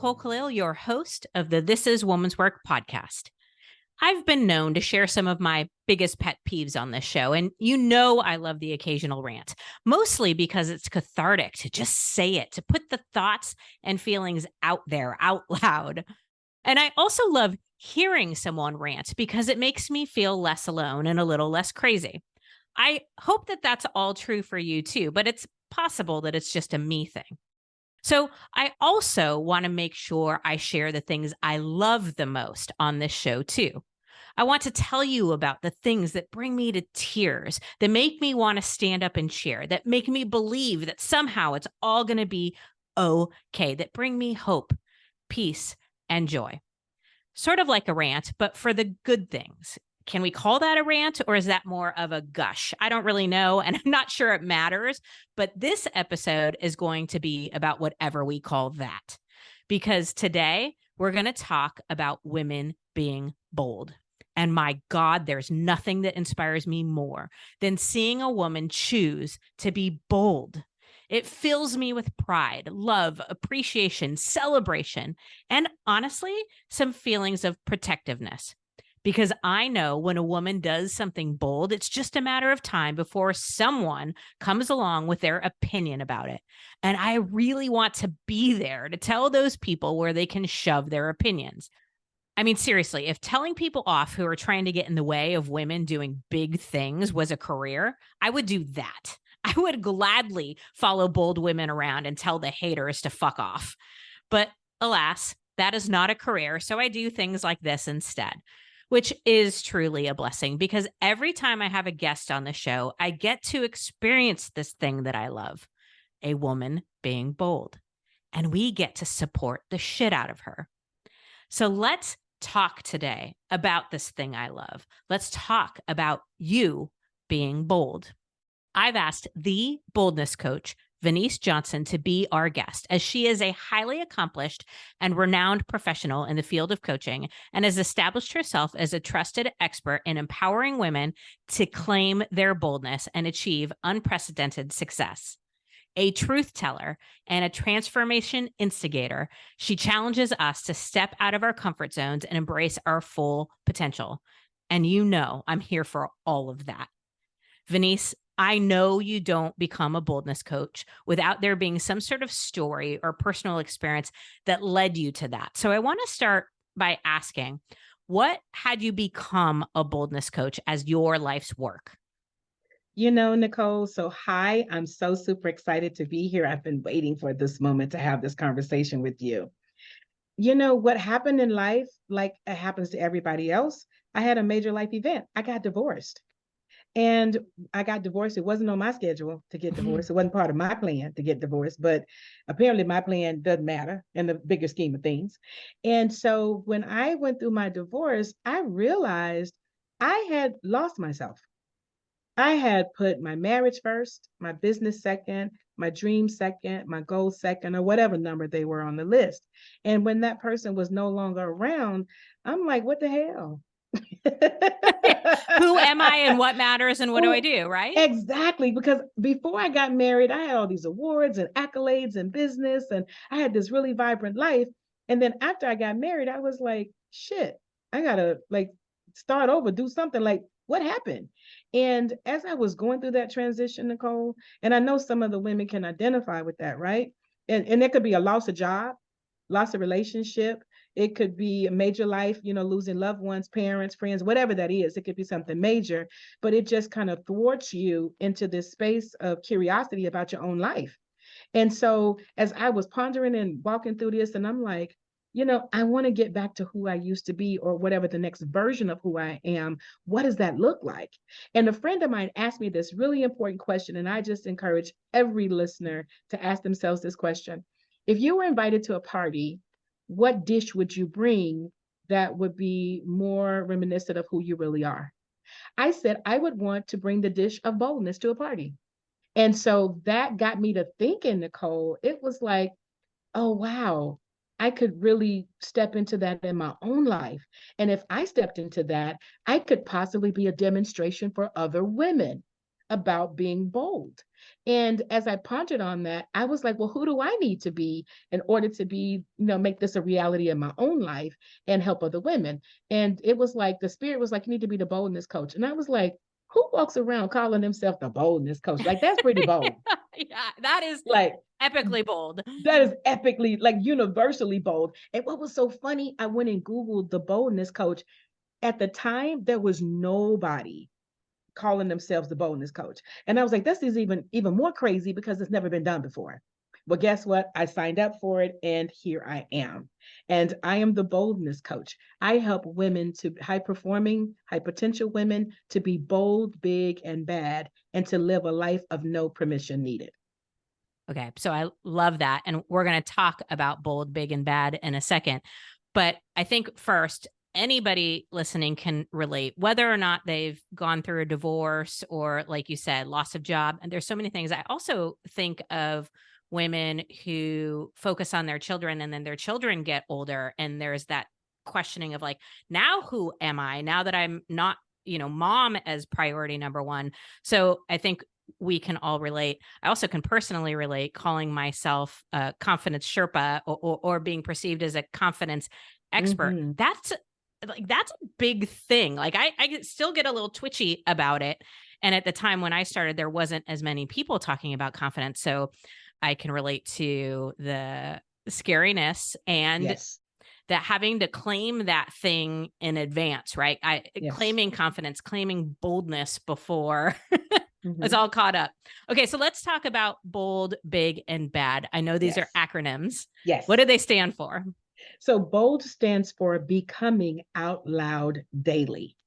Nicole Khalil, your host of the This Is Woman's Work podcast. I've been known to share some of my biggest pet peeves on this show, and you know I love the occasional rant, mostly because it's cathartic to just say it, to put the thoughts and feelings out there, out loud. And I also love hearing someone rant because it makes me feel less alone and a little less crazy. I hope that that's all true for you too, but it's possible that it's just a me thing. So I also want to make sure I share the things I love the most on this show too. I want to tell you about the things that bring me to tears, that make me want to stand up and cheer, that make me believe that somehow it's all going to be okay, that bring me hope, peace, and joy. Sort of like a rant, but for the good things. Can we call that a rant, or is that more of a gush? I don't really know, and I'm not sure it matters, but this episode is going to be about whatever we call that. Because today we're going to talk about women being bold. And my God, there's nothing that inspires me more than seeing a woman choose to be bold. It fills me with pride, love, appreciation, celebration, and honestly, some feelings of protectiveness. Because I know when a woman does something bold, it's just a matter of time before someone comes along with their opinion about it. And I really want to be there to tell those people where they can shove their opinions. I mean, seriously, if telling people off who are trying to get in the way of women doing big things was a career, I would do that. I would gladly follow bold women around and tell the haters to fuck off. But alas, that is not a career. So I do things like this instead, which is truly a blessing because every time I have a guest on the show, I get to experience this thing that I love, a woman being bold, and we get to support the shit out of her. So let's talk today about this thing I love. Let's talk about you being bold. I've asked the boldness coach, Vaneese Johnson, to be our guest, as she is a highly accomplished and renowned professional in the field of coaching and has established herself as a trusted expert in empowering women to claim their boldness and achieve unprecedented success. A truth teller and a transformation instigator, she challenges us to step out of our comfort zones and embrace our full potential. And you know I'm here for all of that. Vaneese, I know you don't become a boldness coach without there being some sort of story or personal experience that led you to that. So I want to start by asking, what had you become a boldness coach as your life's work? You know, Nicole, so hi, I'm so super excited to be here. I've been waiting for this moment to have this conversation with you. You know, what happened in life, like it happens to everybody else, I had a major life event. I got divorced. And I got divorced. It wasn't on my schedule to get divorced. It wasn't part of my plan to get divorced, but apparently my plan doesn't matter in the bigger scheme of things. And so when I went through my divorce, I realized I had lost myself. I had put my marriage first, my business second, my dream second, my goal second, or whatever number they were on the list. And when that person was no longer around, I'm like, what the hell? Who am I and what matters and what do I do, right? Exactly. Because before I got married, I had all these awards and accolades in business, and I had this really vibrant life. And then after I got married, I was like, shit, I gotta like start over, do something. Like, what happened? And as I was going through that transition, Nicole, and I know some of the women can identify with that, right? And it could be a loss of job, loss of relationship. It could be a major life, you know, losing loved ones, parents, friends, whatever that is. It could be something major, but it just kind of thwarts you into this space of curiosity about your own life. And so as I was pondering and walking through this, and I'm like, you know, I want to get back to who I used to be or whatever the next version of who I am. What does that look like? And a friend of mine asked me this really important question. And I just encourage every listener to ask themselves this question. If you were invited to a party, what dish would you bring that would be more reminiscent of who you really are? I said, I would want to bring the dish of boldness to a party. And so that got me to thinking, Nicole, it was like, oh, wow, I could really step into that in my own life. And if I stepped into that, I could possibly be a demonstration for other women. about being bold. And as I pondered on that, I was like, well, who do I need to be in order to be, make this a reality in my own life and help other women? And it was like the spirit was like, you need to be the boldness coach. And I was like, who walks around calling himself the boldness coach? Like, that's pretty bold. Yeah, that is Like, epically bold. that is epically, like, universally bold. And what was so funny, I went and Googled the boldness coach. At the time, there was nobody calling themselves the boldness coach. And I was like, this is even more crazy because it's never been done before. Well, guess what? I signed up for it and here I am. And I am the boldness coach. I help women, to high performing, high potential women, to be bold, big, and bad, and to live a life of no permission needed. Okay, so I love that. And we're going to talk about bold, big, and bad in a second. But I think first, anybody listening can relate, whether or not they've gone through a divorce or, like you said, loss of job. And there's so many things. I also think of women who focus on their children and then their children get older. And there's that questioning of like, now who am I? Now that I'm not, mom as priority number one. So I think we can all relate. I also can personally relate calling myself a confidence Sherpa or being perceived as a confidence expert. Mm-hmm. That's a big thing. Like I still get a little twitchy about it. And at the time when I started, there wasn't as many people talking about confidence. So I can relate to the scariness and Yes. that having to claim that thing in advance, right? Yes. Claiming confidence, claiming boldness before Mm-hmm. it's all caught up. Okay, so let's talk about bold, big, and bad. I know these Yes. are acronyms. Yes. What do they stand for? So bold stands for becoming out loud daily.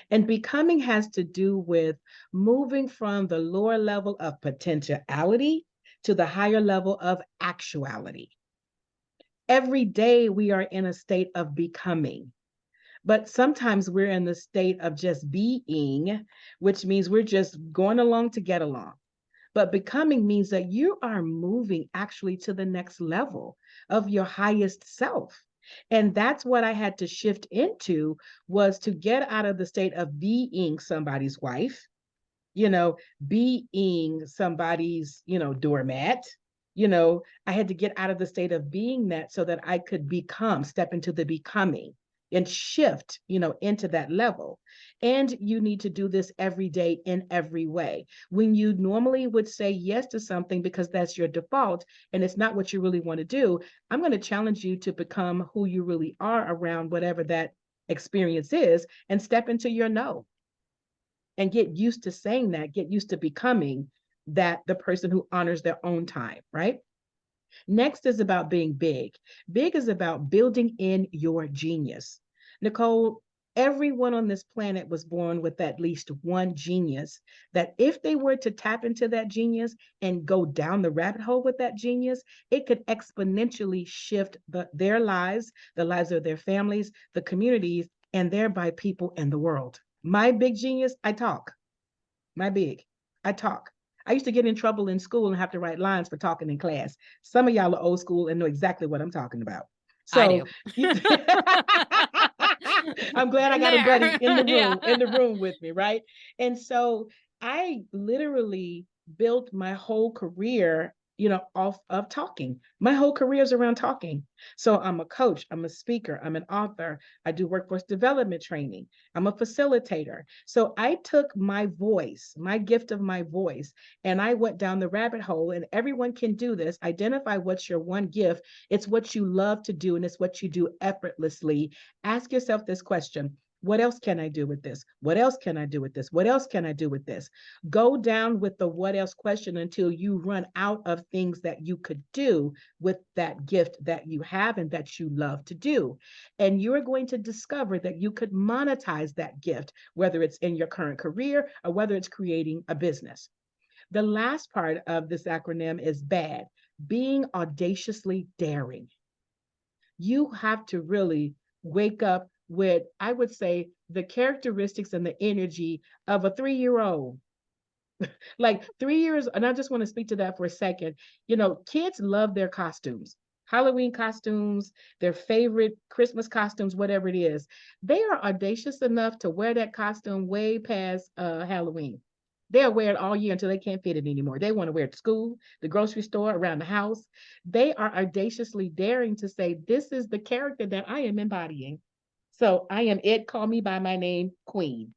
And becoming has to do with moving from the lower level of potentiality to the higher level of actuality. Every day we are in a state of becoming, but sometimes we're in the state of just being, which means we're just going along to get along. But becoming means that you are moving actually to the next level of your highest self. And that's what I had to shift into, was to get out of the state of being somebody's wife, you know, being somebody's, doormat. I had to get out of the state of being that so that I could step into the becoming and shift, into that level. And you need to do this every day in every way. When you normally would say yes to something because that's your default and it's not what you really want to do, I'm going to challenge you to become who you really are around whatever that experience is and step into your no and get used to saying that, get used to becoming that, the person who honors their own time, right? Next is about being big. Big is about building in your genius. Nicole, everyone on this planet was born with at least one genius that if they were to tap into that genius and go down the rabbit hole with that genius, it could exponentially shift their lives, the lives of their families, the communities, and thereby people in the world. My big genius, I talk. My big, I talk. I used to get in trouble in school and have to write lines for talking in class. Some of y'all are old school and know exactly what I'm talking about. I So do. I'm glad I Been got a buddy there. in the room, Yeah. with me, right? And so I literally built my whole career, off of talking. My whole career is around talking. So I'm a coach, I'm a speaker, I'm an author, I do workforce development training, I'm a facilitator. So I took my voice, my gift of my voice, and I went down the rabbit hole. And everyone can do this. Identify what's your one gift. It's what you love to do, and it's what you do effortlessly. Ask yourself this question: what else can I do with this? What else can I do with this? What else can I do with this? Go down with the what else question until you run out of things that you could do with that gift that you have and that you love to do. And you're going to discover that you could monetize that gift, whether it's in your current career or whether it's creating a business. The last part of this acronym is BAD, being audaciously daring. You have to really wake up with, I would say, the characteristics and the energy of a 3-year-old. Like 3 years, and I just want to speak to that for a second. Kids love their costumes. Halloween costumes, their favorite Christmas costumes, whatever it is. They are audacious enough to wear that costume way past Halloween. They'll wear it all year until they can't fit it anymore. They want to wear it to school, the grocery store, around the house. They are audaciously daring to say, this is the character that I am embodying. So I am it, call me by my name, Queen.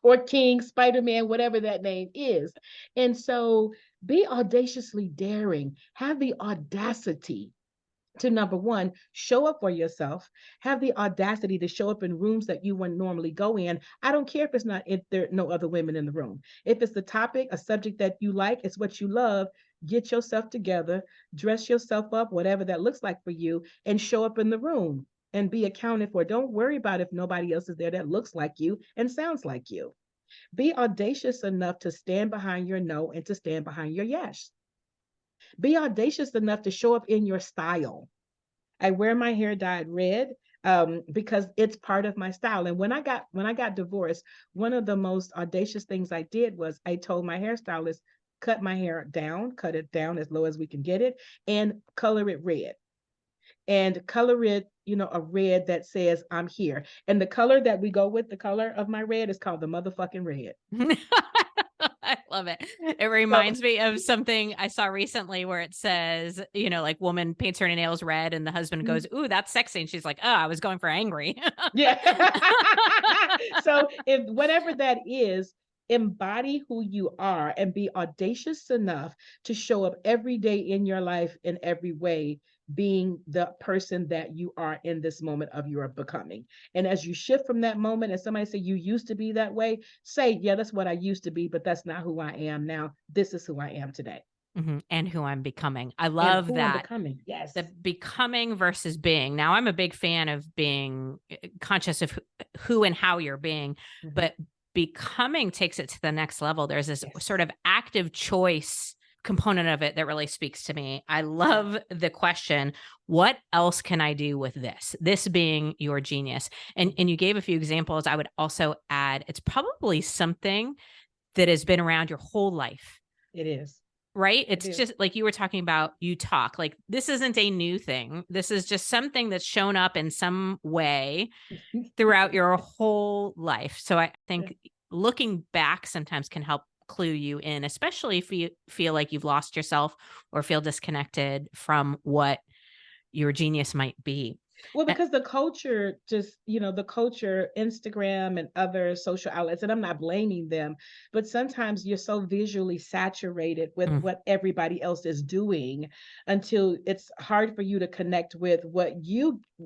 Or King, Spider-Man, whatever that name is. And so be audaciously daring, have the audacity to, number one, show up for yourself, have the audacity to show up in rooms that you wouldn't normally go in. I don't care if there are no other women in the room. If it's the topic, a subject that you like, it's what you love, get yourself together, dress yourself up, whatever that looks like for you, and show up in the room and be accounted for. Don't worry about if nobody else is there that looks like you and sounds like you. Be audacious enough to stand behind your no and to stand behind your yes. Be audacious enough to show up in your style. I wear my hair dyed red because it's part of my style. And when I got divorced, one of the most audacious things I did was I told my hairstylist, cut my hair down, cut it down as low as we can get it, and color it red. And color it, a red that says I'm here. And the color that we go with, the color of my red, is called the motherfucking red. I love it. It So reminds me of something I saw recently where it says, like woman paints her nails red and the husband goes, "Ooh, that's sexy." And she's like, "Oh, I was going for angry." yeah. So if whatever that is, embody who you are and be audacious enough to show up every day in your life in every way, being the person that you are in this moment of your becoming. And as you shift from that moment, and somebody say you used to be that way, say, yeah, that's what I used to be, but that's not who I am now. This is who I am today. And who I'm becoming. I And love who I'm that. becoming. Yes. The becoming versus being. Now, I'm a big fan of being conscious of who and how you're being, but becoming takes it to the next level. There's this sort of active choice component of it that really speaks to me. I love the question, what else can I do with this? This being your genius. And you gave a few examples. I would also add, it's probably something that has been around your whole life. It is. Right? It's just like you were talking about, you talk like this isn't a new thing. This is just something that's shown up in some way throughout your whole life. So I think looking back sometimes can help clue you in, especially if you feel like you've lost yourself or feel disconnected from what your genius might be. Well, because the culture just, the culture, Instagram and other social outlets, and I'm not blaming them, but sometimes you're so visually saturated with what everybody else is doing until it's hard for you to connect with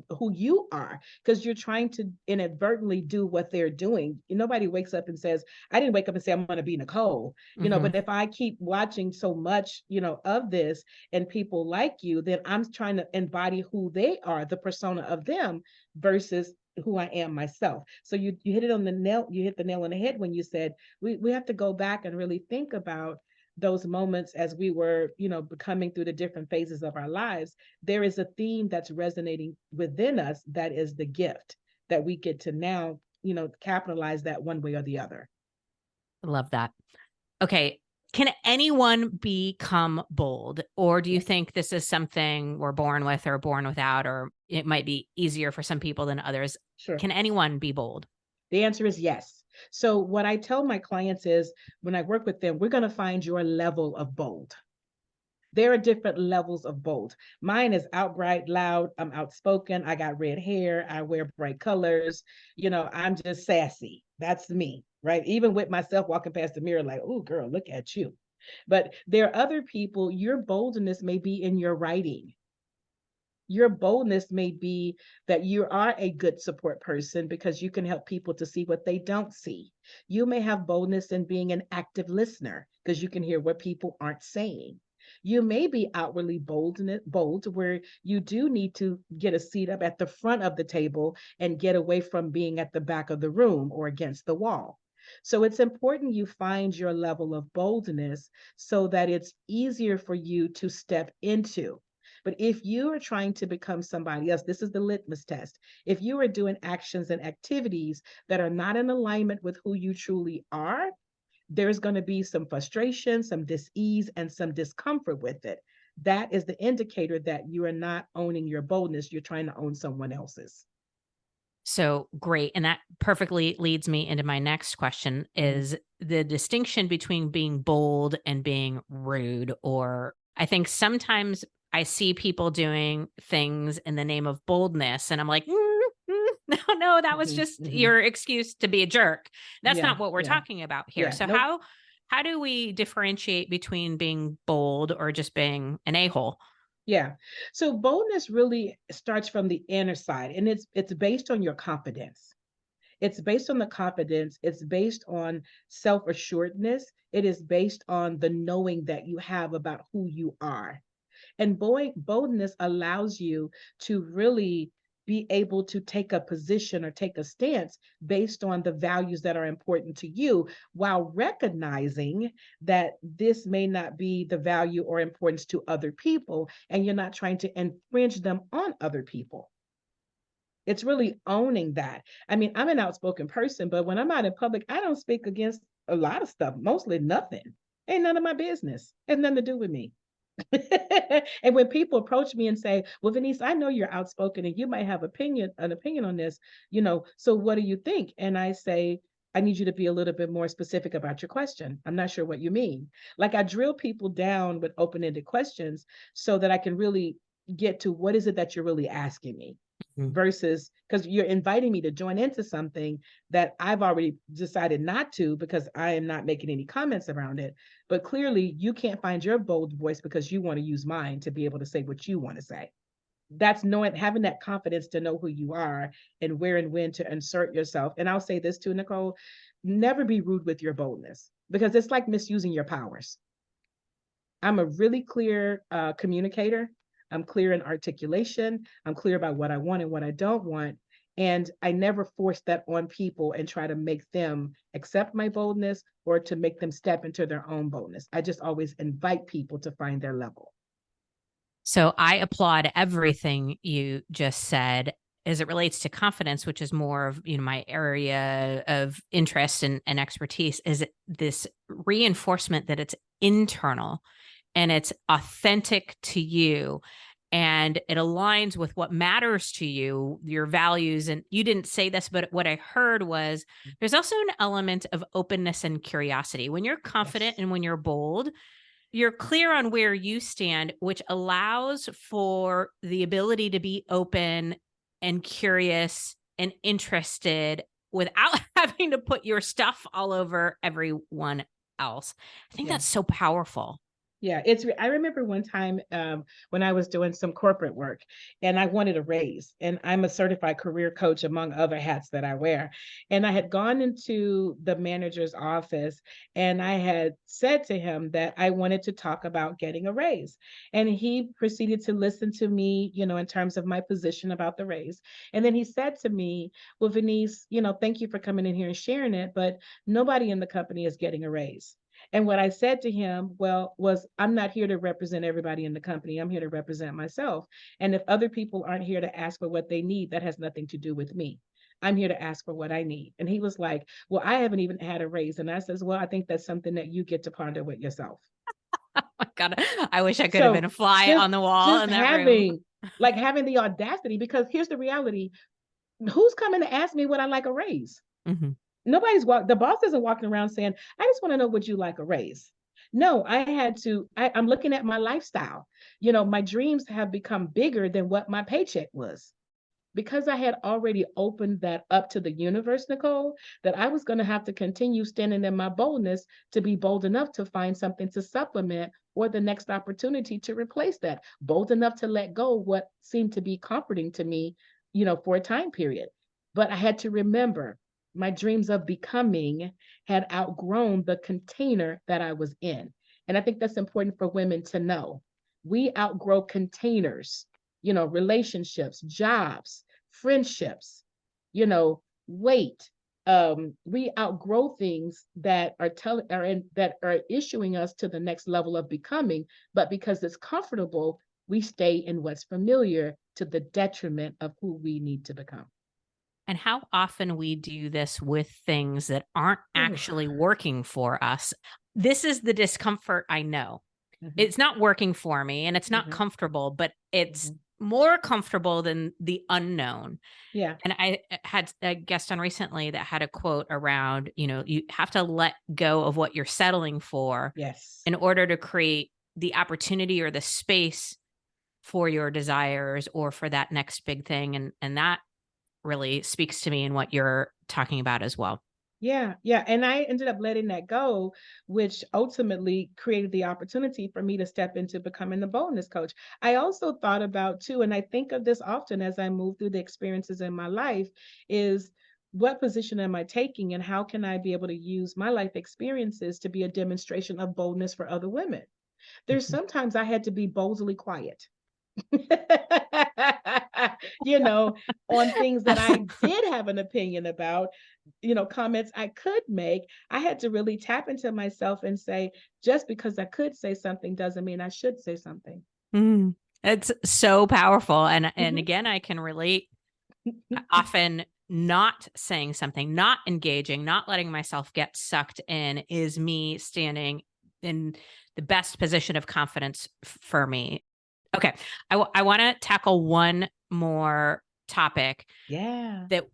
who you are, because you're trying to inadvertently do what they're doing. Nobody wakes up and says, I didn't wake up and say, I'm going to be Nicole, but if I keep watching so much, of this and people like you, then I'm trying to embody who they are, the persona of them versus who I am myself. So you hit it on the nail, you hit the nail on the head when you said we have to go back and really think about those moments as we were, becoming through the different phases of our lives. There is a theme that's resonating within us that is the gift that we get to now, capitalize that one way or the other. I love that. Okay. Can anyone become bold? Or do you think this is something we're born with or born without, or it might be easier for some people than others? Sure. Can anyone be bold? The answer is yes. So what I tell my clients is when I work with them, we're going to find your level of bold. There are different levels of bold. Mine is outright loud. I'm outspoken. I got red hair. I wear bright colors. I'm just sassy. That's me, right? Even with myself walking past the mirror, like, oh, girl, look at you. But there are other people, your boldness may be in your writing. Your boldness may be that you are a good support person because you can help people to see what they don't see. You may have boldness in being an active listener because you can hear what people aren't saying. You may be outwardly bold where you do need to get a seat up at the front of the table and get away from being at the back of the room or against the wall. So it's important you find your level of boldness so that it's easier for you to step into. But if you are trying to become somebody else, this is the litmus test. If you are doing actions and activities that are not in alignment with who you truly are, there's going to be some frustration, some dis-ease, and some discomfort with it. That is the indicator that you are not owning your boldness. You're trying to own someone else's. So great. And that perfectly leads me into my next question Mhm. is the distinction between being bold and being rude. Or I think sometimes I see people doing things in the name of boldness and I'm like, no, that was Mhm. just Mhm. your excuse to be a jerk. That's Yeah. not what we're Yeah. talking about here. Yeah. So Nope. how do we differentiate between being bold or just being an a-hole? Yeah. So boldness really starts from the inner side, and it's based on your confidence. It's based on the confidence. It's based on self-assuredness. It is based on the knowing that you have about who you are. And boldness allows you to really be able to take a position or take a stance based on the values that are important to you while recognizing that this may not be the value or importance to other people and you're not trying to infringe them on other people. It's really owning that. I mean, I'm an outspoken person, but when I'm out in public, I don't speak against a lot of stuff, mostly nothing. Ain't none of my business. Has nothing to do with me. And when people approach me and say, "Well, Vaneese, I know you're outspoken and you might have an opinion on this, so what do you think?" And I say, "I need you to be a little bit more specific about your question. I'm not sure what you mean." Like I drill people down with open-ended questions so that I can really get to what is it that you're really asking me versus because you're inviting me to join into something that I've already decided not to because I am not making any comments around it. But clearly, you can't find your bold voice because you want to use mine to be able to say what you want to say. That's knowing, having that confidence to know who you are and where and when to insert yourself. And I'll say this too, Nicole, never be rude with your boldness because it's like misusing your powers. I'm a really clear communicator. I'm clear in articulation. I'm clear about what I want and what I don't want. And I never force that on people and try to make them accept my boldness or to make them step into their own boldness. I just always invite people to find their level. So I applaud everything you just said as it relates to confidence, which is more of my area of interest and expertise. Is this reinforcement that it's internal and it's authentic to you and it aligns with what matters to you, your values. And you didn't say this, but what I heard was there's also an element of openness and curiosity. When you're confident Yes. and when you're bold, you're clear on where you stand, which allows for the ability to be open and curious and interested without having to put your stuff all over everyone else. I think Yeah. that's so powerful. Yeah, I remember one time when I was doing some corporate work and I wanted a raise. And I'm a certified career coach, among other hats that I wear. And I had gone into the manager's office and I had said to him that I wanted to talk about getting a raise. And he proceeded to listen to me, in terms of my position about the raise. And then he said to me, "Well, Vaneese, thank you for coming in here and sharing it, but nobody in the company is getting a raise." And what I said to him, well, was I'm not here to represent everybody in the company. I'm here to represent myself. And if other people aren't here to ask for what they need, that has nothing to do with me. I'm here to ask for what I need. And he was like, "Well, I haven't even had a raise." And I says, "Well, I think that's something that you get to ponder with yourself." Oh my God. I wish I could have been So a fly just on the wall just in that room. having the audacity, because here's the reality. Who's coming to ask me what I like a raise? Mhm. The boss isn't walking around saying, "I just want to know would you like a raise." No, I'm looking at my lifestyle. My dreams have become bigger than what my paycheck was because I had already opened that up to the universe, Nicole, that I was going to have to continue standing in my boldness to be bold enough to find something to supplement or the next opportunity to replace that. Bold enough to let go what seemed to be comforting to me, for a time period. But I had to remember my dreams of becoming had outgrown the container that I was in. And I think that's important for women to know. We outgrow containers, relationships, jobs, friendships, weight. We outgrow things that that are issuing us to the next level of becoming, but because it's comfortable, we stay in what's familiar to the detriment of who we need to become. And how often we do this with things that aren't Ooh. actually working for us. This is the discomfort I know. Mhm, It's not working for me and it's not mhm, comfortable, but it's mhm. more comfortable than the unknown. Yeah. And I had a guest on recently that had a quote around, you have to let go of what you're settling for Yes. in order to create the opportunity or the space for your desires or for that next big thing. And that really speaks to me in what you're talking about as well. Yeah, yeah, and I ended up letting that go, which ultimately created the opportunity for me to step into becoming the boldness coach. I also thought about too, and I think of this often as I move through the experiences in my life, is what position am I taking and how can I be able to use my life experiences to be a demonstration of boldness for other women? There's Mhm. sometimes I had to be boldly quiet. you know, on things that I did have an opinion about, comments I could make. I had to really tap into myself and say, just because I could say something doesn't mean I should say something. Mm. It's so powerful. And Mhm. again, I can relate. Often not saying something, not engaging, not letting myself get sucked in is me standing in the best position of confidence for me. Okay. I want to tackle one more topic Yeah. that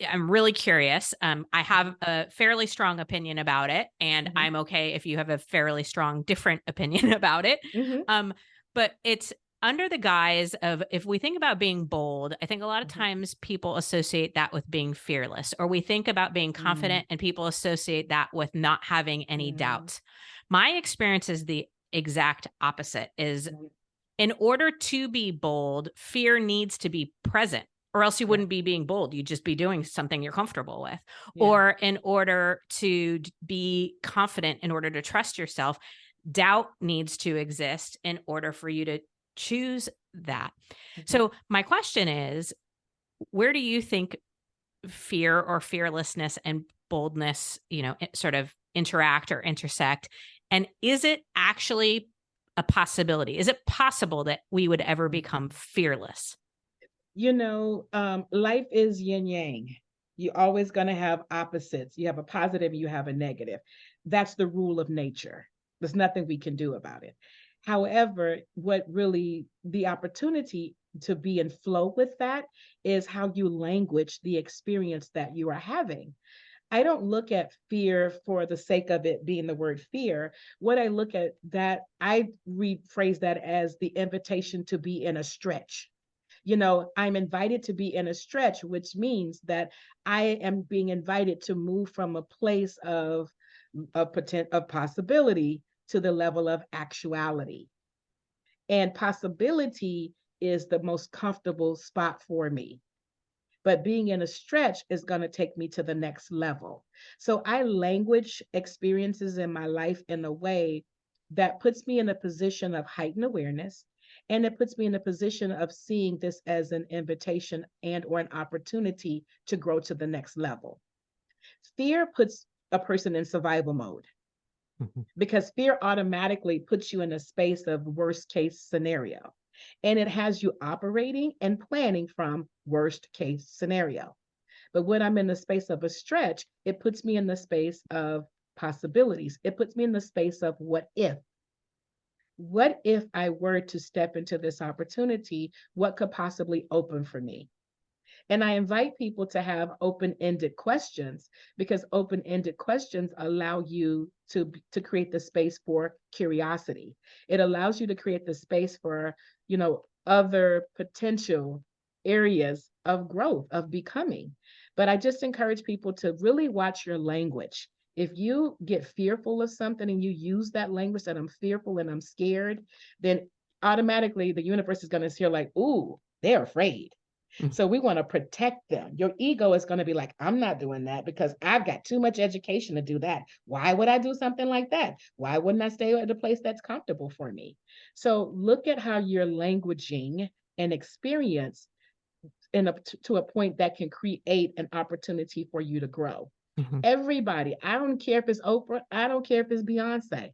I'm really curious. I have a fairly strong opinion about it, and Mhm. I'm okay if you have a fairly strong different opinion about it. Mhm. Um, but it's under the guise of, if we think about being bold, I think a lot of Mhm. times people associate that with being fearless, or we think about being Mm. confident and people associate that with not having any Mm. doubts. My experience is the exact opposite. Is Mm. in order to be bold, fear needs to be present, or else you Yeah. wouldn't be being bold. You'd just be doing something you're comfortable with. Yeah. Or in order to be confident, in order to trust yourself, doubt needs to exist in order for you to choose that. Mhm. So, my question is, where do you think fear or fearlessness and boldness, sort of interact or intersect? And is it actually a possibility? Is it possible that we would ever Mhm. become fearless? Life is yin yang. You're always going to have opposites. You have a positive, you have a negative. That's the rule of nature. There's nothing we can do about it. However, what really the opportunity to be in flow with that is how you language the experience that you are having. I don't look at fear for the sake of it being the word fear. What I look at that, I rephrase that as the invitation to be in a stretch. I'm invited to be in a stretch, which means that I am being invited to move from a place of possibility to the level of actuality. And possibility is the most comfortable spot for me. But being in a stretch is going to take me to the next level. So I language experiences in my life in a way that puts me in a position of heightened awareness, and it puts me in a position of seeing this as an invitation and or an opportunity to grow to the next level. Fear puts a person in survival mode Mhm. because fear automatically puts you in a space of worst case scenario, and it has you operating and planning from worst case scenario. But when I'm in the space of a stretch, it puts me in the space of possibilities. It puts me in the space of what if. What if I were to step into this opportunity? What could possibly open for me? And I invite people to have open-ended questions, because open-ended questions allow you to create the space for curiosity. It allows you to create the space for, other potential areas of growth, of becoming. But I just encourage people to really watch your language. If you get fearful of something and you use that language that I'm fearful and I'm scared, then automatically the universe is going to hear like, "Ooh, they're afraid." Mhm. So we want to protect them. Your ego is going to be like, I'm not doing that because I've got too much education to do that. Why would I do something like that? Why wouldn't I stay at a place that's comfortable for me? So look at how you're languaging an experience to a point that can create an opportunity for you to grow. Mhm. Everybody, I don't care if it's Oprah, I don't care if it's Beyonce,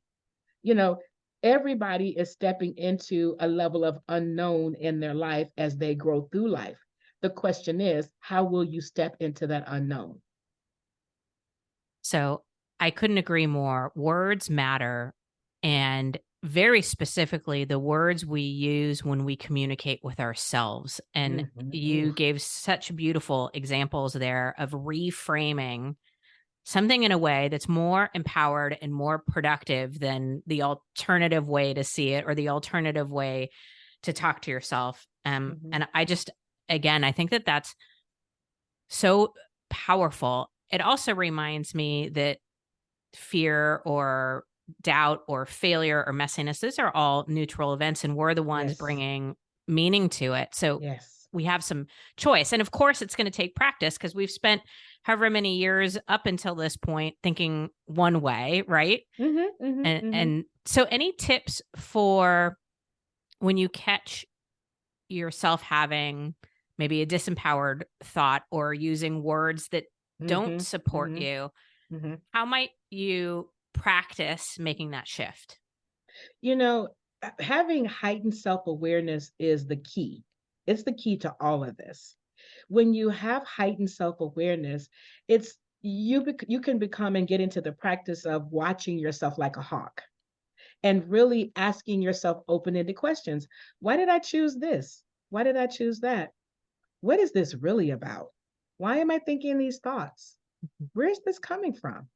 you know, everybody is stepping into a level of unknown in their life as they grow through life. The question is, how will you step into that unknown? So I couldn't agree more. Words matter. And very specifically the words we use when we communicate with ourselves. And you Oof. gave such beautiful examples there of reframing something in a way that's more empowered and more productive than the alternative way to see it or the alternative way to talk to yourself. Mhm. And I just, again, I think that that's so powerful. It also reminds me that fear or doubt or failure or messiness, those are all neutral events, and we're the ones Yes. bringing meaning to it. So Yes. we have some choice. And of course, it's going to take practice because we've spent however many years up until this point thinking one way, right? Mhm. Mhm. Mhm. And so any tips for when you catch yourself having maybe a disempowered thought or using words that don't Mhm. support Mhm. you, Mhm. how might you practice making that shift? You know, having heightened self-awareness is the key. It's the key to all of this. When you have heightened self-awareness, it's you can become and get into the practice of watching yourself like a hawk and really asking yourself open-ended questions. Why did I choose this? Why did I choose that? What is this really about? Why am I thinking these thoughts? Where's this coming from?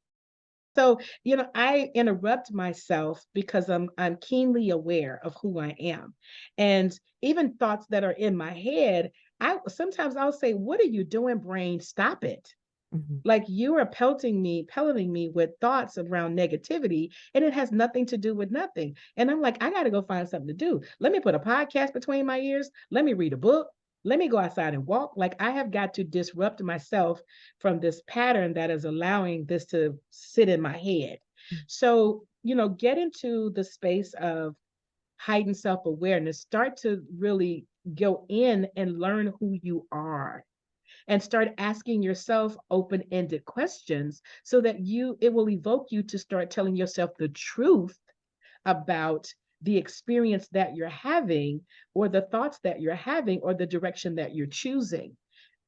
So, I interrupt myself because I'm keenly aware of who I am. And even thoughts that are in my head, I sometimes I'll say, "What are you doing, brain? Stop it." Mhm. Like you are pelleting me with thoughts around negativity, and it has nothing to do with nothing. And I'm like, I got to go find something to do. Let me put a podcast between my ears. Let me read a book. Let me go outside and walk. Like I have got to disrupt myself from this pattern that is allowing this to sit in my head. So, get into the space of heightened self awareness. Start to really go in and learn who you are and start asking yourself open-ended questions so that it will evoke you to start telling yourself the truth about the experience that you're having or the thoughts that you're having or the direction that you're choosing.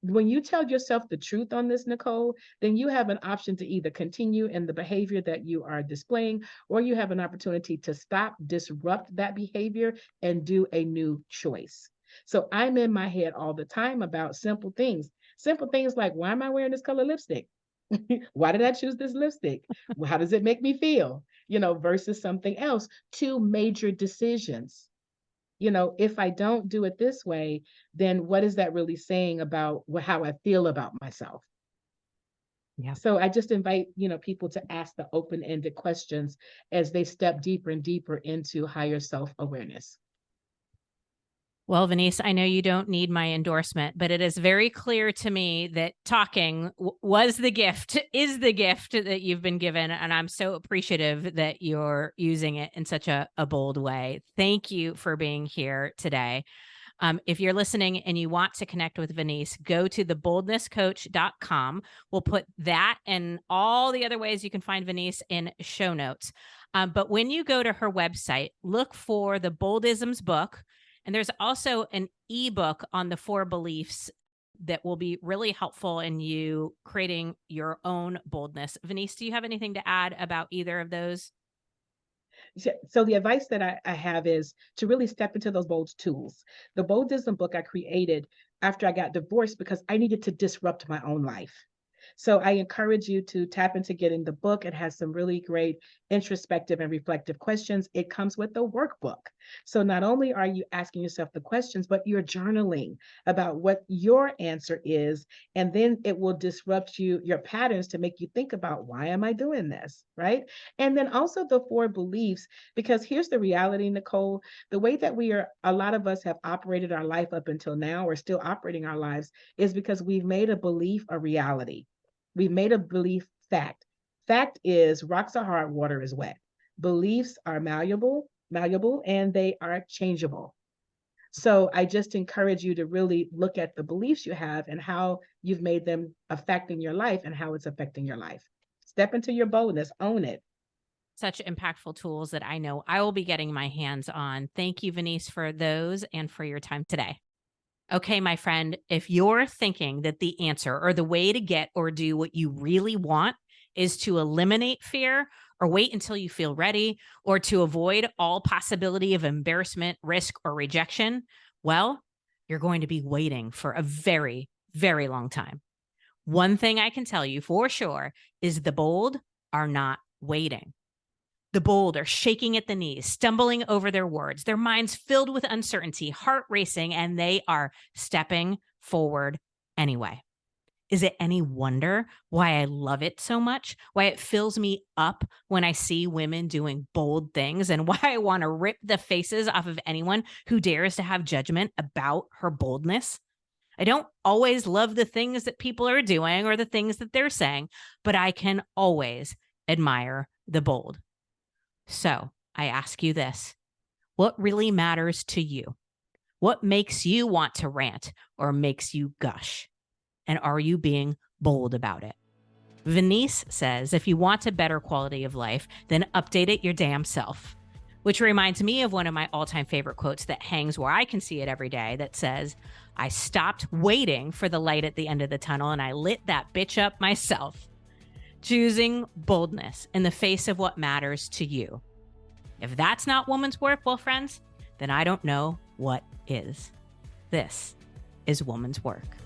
When you tell yourself the truth on this, Nicole, then you have an option to either continue in the behavior that you are displaying, or you have an opportunity to stop, disrupt that behavior, and do a new choice. So I'm in my head all the time about simple things. Simple things like, why am I wearing this color lipstick? Why did I choose this lipstick? Well, how does it make me feel? Versus something else. Two major decisions. If I don't do it this way, then what is that really saying about how I feel about myself? Yeah. So I just invite, people to ask the open-ended questions as they step deeper and deeper into higher self-awareness. Well, Vaneese, I know you don't need my endorsement, but it is very clear to me that talking was the gift, is the gift that you've been given. And I'm so appreciative that you're using it in such a bold way. Thank you for being here today. If you're listening and you want to connect with Vaneese, go to theboldnesscoach.com. We'll put that and all the other ways you can find Vaneese in show notes. But when you go to her website, look for the Boldisms book. And there's also an ebook on the 4 beliefs that will be really helpful in you creating your own boldness. Vaneese, do you have anything to add about either of those? So the advice that I have is to really step into those bold tools. The Boldism book I created after I got divorced because I needed to disrupt my own life. So I encourage you to tap into getting the book. It has some really great introspective and reflective questions. It comes with a workbook. So not only are you asking yourself the questions, but you're journaling about what your answer is. And then it will disrupt your patterns to make you think about, why am I doing this? Right. And then also the 4 beliefs, because here's the reality, Nicole, the way that a lot of us have operated our life up until now, or still operating our lives, is because we've made a belief a reality. We've made a belief fact. Fact is rocks are hard, water is wet. Beliefs are malleable, and they are changeable. So I just encourage you to really look at the beliefs you have and how you've made them affecting your life and how it's affecting your life. Step into your boldness, own it. Such impactful tools that I know I will be getting my hands on. Thank you, Vaneese, for those and for your time today. Okay, my friend, if you're thinking that the answer or the way to get or do what you really want is to eliminate fear or wait until you feel ready, or to avoid all possibility of embarrassment, risk, or rejection, well, you're going to be waiting for a very, very long time. One thing I can tell you for sure is the bold are not waiting. The bold are shaking at the knees, stumbling over their words, their minds filled with uncertainty, heart racing, and they are stepping forward anyway. Is it any wonder why I love it so much? Why it fills me up when I see women doing bold things, and why I want to rip the faces off of anyone who dares to have judgment about her boldness? I don't always love the things that people are doing or the things that they're saying, but I can always admire the bold. So I ask you this: what really matters to you? What makes you want to rant or makes you gush? And are you being bold about it? Vaneese says, if you want a better quality of life, then update it your damn self. Which reminds me of one of my all-time favorite quotes that hangs where I can see it every day, that says, I stopped waiting for the light at the end of the tunnel and I lit that bitch up myself. Choosing boldness in the face of what matters to you. If that's not woman's work, well, friends, then I don't know what is. This is woman's work.